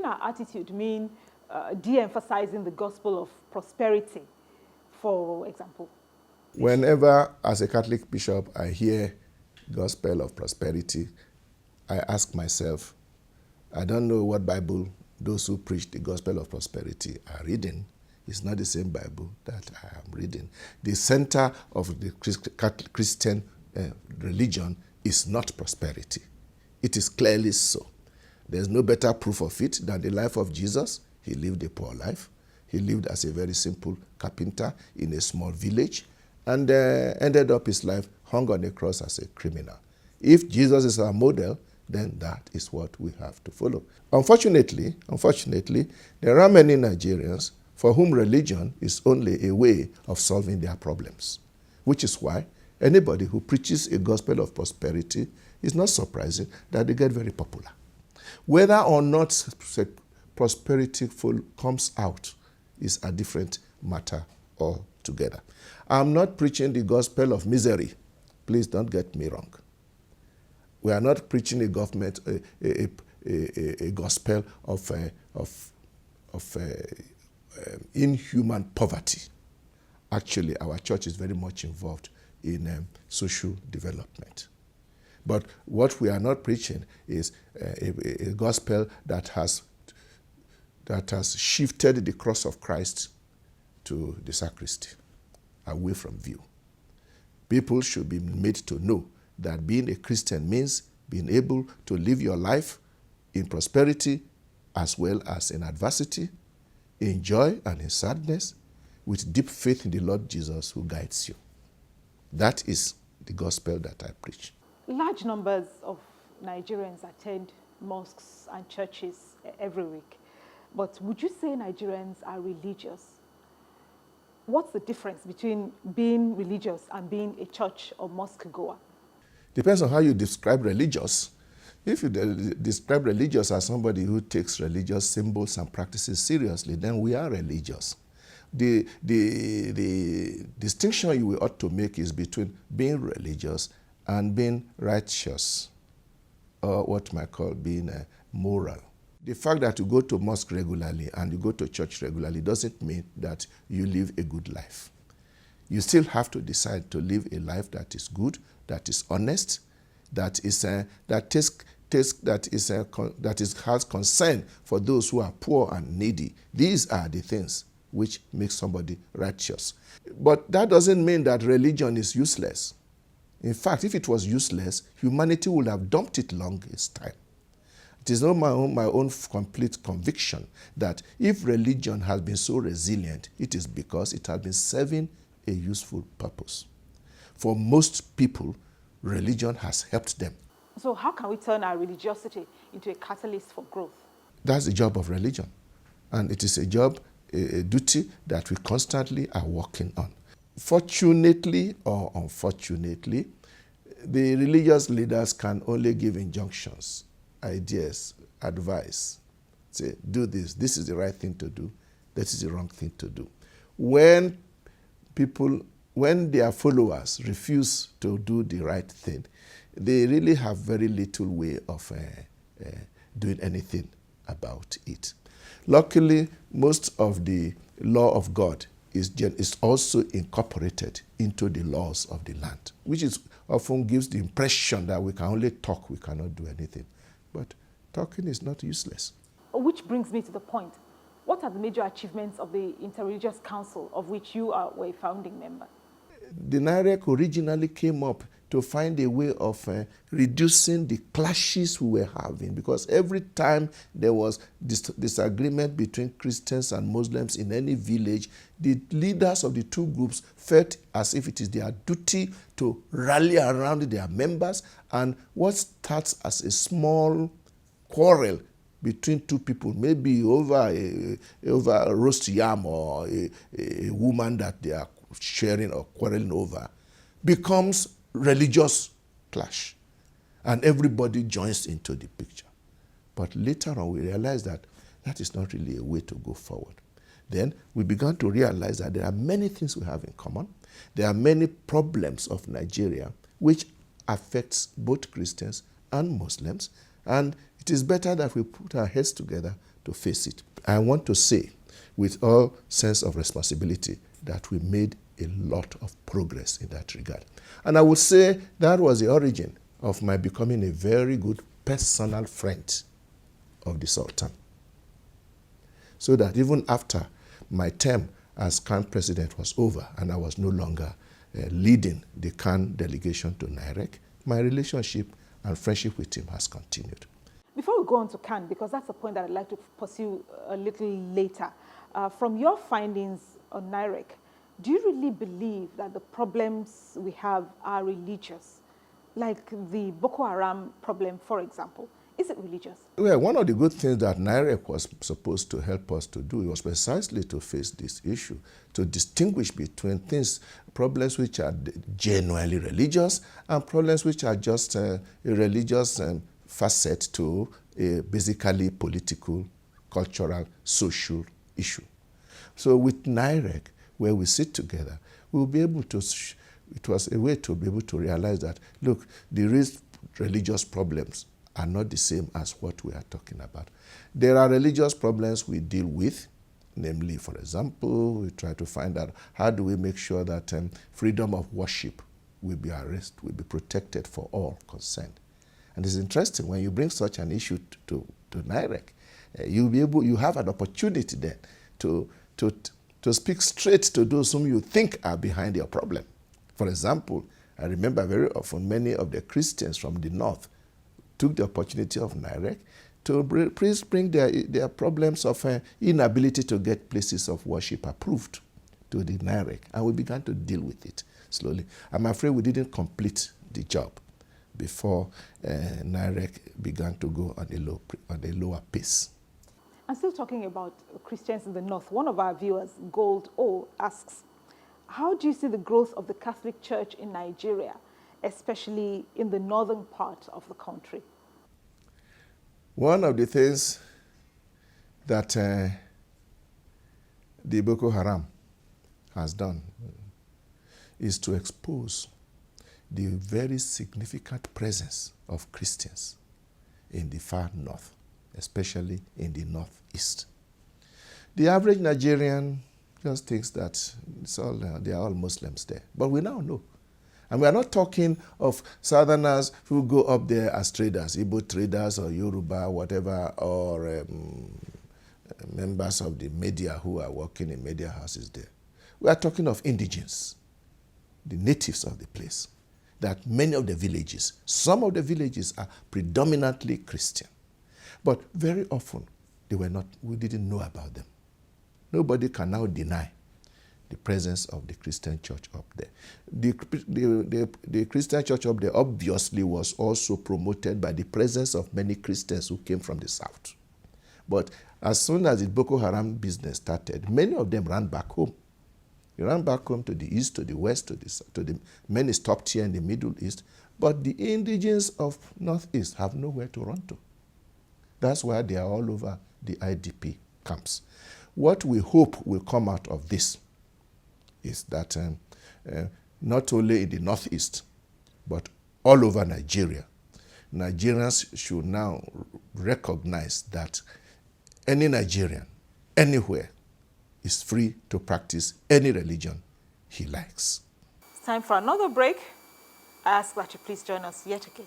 our attitude mean de-emphasizing the gospel of prosperity, for example? Whenever, as a Catholic bishop, I hear gospel of prosperity, I ask myself, I don't know what Bible those who preach the gospel of prosperity are reading. It's not the same Bible that I am reading. The center of the Christian religion is not prosperity. It is clearly so. There's no better proof of it than the life of Jesus. He lived a poor life. He lived as a very simple carpenter in a small village and ended up his life hung on a cross as a criminal. If Jesus is our model, then that is what we have to follow. Unfortunately, there are many Nigerians for whom religion is only a way of solving their problems, which is why anybody who preaches a gospel of prosperity is not surprising that they get very popular. Whether or not prosperity comes out is a different matter altogether. I'm not preaching the gospel of misery. Please don't get me wrong. We are not preaching a gospel of inhuman poverty. Actually, our church is very much involved in social development. But what we are not preaching is a gospel that has shifted the cross of Christ to the sacristy, away from view. People should be made to know that being a Christian means being able to live your life in prosperity as well as in adversity, in joy and in sadness, with deep faith in the Lord Jesus who guides you. That is the gospel that I preach. Large numbers of Nigerians attend mosques and churches every week. But would you say Nigerians are religious? What's the difference between being religious and being a church or mosque goer? Depends on how you describe religious. If you describe religious as somebody who takes religious symbols and practices seriously, then we are religious. The distinction you ought to make is between being religious and being righteous, or what you might call being moral. The fact that you go to mosque regularly and you go to church regularly doesn't mean that you live a good life. You still have to decide to live a life that is good, that is honest, that has concern for those who are poor and needy. These are the things which make somebody righteous. But that doesn't mean that religion is useless. In fact, if it was useless, humanity would have dumped it long its time. It is not my own complete conviction that if religion has been so resilient, it is because it has been serving a useful purpose. For most people, religion has helped them. So how can we turn our religiosity into a catalyst for growth? That's the job of religion. And it is a job, a duty that we constantly are working on. Fortunately or unfortunately, the religious leaders can only give injunctions, ideas, advice. Say, do this. This is the right thing to do. This is the wrong thing to do. When their followers refuse to do the right thing, they really have very little way of doing anything about it. Luckily, most of the law of God is also incorporated into the laws of the land, which often gives the impression that we can only talk, we cannot do anything. But talking is not useless. Which brings me to the point. What are the major achievements of the Interreligious Council, of which you were a founding member? The NIREC originally came up to find a way of reducing the clashes we were having, because every time there was disagreement between Christians and Muslims in any village, the leaders of the two groups felt as if it is their duty to rally around their members, and what starts as a small quarrel between two people, maybe over a roast yam or a woman that they are sharing or quarreling over, becomes religious clash, and everybody joins into the picture. But later on, we realized that that is not really a way to go forward. Then we began to realize that there are many things we have in common. There are many problems of Nigeria which affects both Christians and Muslims, and it is better that we put our heads together to face it. I want to say, with all sense of responsibility, that we made a lot of progress in that regard. And I would say that was the origin of my becoming a very good personal friend of the Sultan. So that even after my term as CAN president was over and I was no longer leading the CAN delegation to NIREC, my relationship and friendship with him has continued. Before we go on to CAN, because that's a point that I'd like to pursue a little later, from your findings on NIREC, do you really believe that the problems we have are religious? Like the Boko Haram problem, for example. Is it religious? Well, one of the good things that NIREC was supposed to help us to do was precisely to face this issue, to distinguish between problems which are genuinely religious and problems which are just a religious facet to a basically political, cultural, social issue. So with NIREC, where we sit together, we'll be able to, it was a way to be able to realize that, look, the religious problems are not the same as what we are talking about. There are religious problems we deal with, namely, for example, we try to find out how do we make sure that freedom of worship will be protected for all concerned. And it's interesting, when you bring such an issue to NIREC, you have an opportunity then to speak straight to those whom you think are behind your problem. For example, I remember very often many of the Christians from the north took the opportunity of NIREC to bring their problems of inability to get places of worship approved to the NIREC, and we began to deal with it slowly. I'm afraid we didn't complete the job before NIREC began to go on a lower pace. I'm still talking about Christians in the north. One of our viewers, Gold O, asks, how do you see the growth of the Catholic Church in Nigeria, especially in the northern part of the country? One of the things that the Boko Haram has done is to expose the very significant presence of Christians in the far north, especially in the northeast. The average Nigerian just thinks that they are all Muslims there. But we now know. And we are not talking of southerners who go up there as traders, Igbo traders or Yoruba, whatever, or members of the media who are working in media houses there. We are talking of indigenes, the natives of the place. That many of the villages, some of the villages are predominantly Christian. But very often, we didn't know about them. Nobody can now deny the presence of the Christian church up there. The Christian church up there obviously was also promoted by the presence of many Christians who came from the south. But as soon as the Boko Haram business started, many of them ran back home. They ran back home to the east, to the west, many stopped here in the Middle East. But the indigenes of Northeast have nowhere to run to. That's why they are all over the IDP camps. What we hope will come out of this is that not only in the Northeast, but all over Nigeria, Nigerians should now recognize that any Nigerian, anywhere, is free to practice any religion he likes. It's time for another break. I ask that you please join us yet again.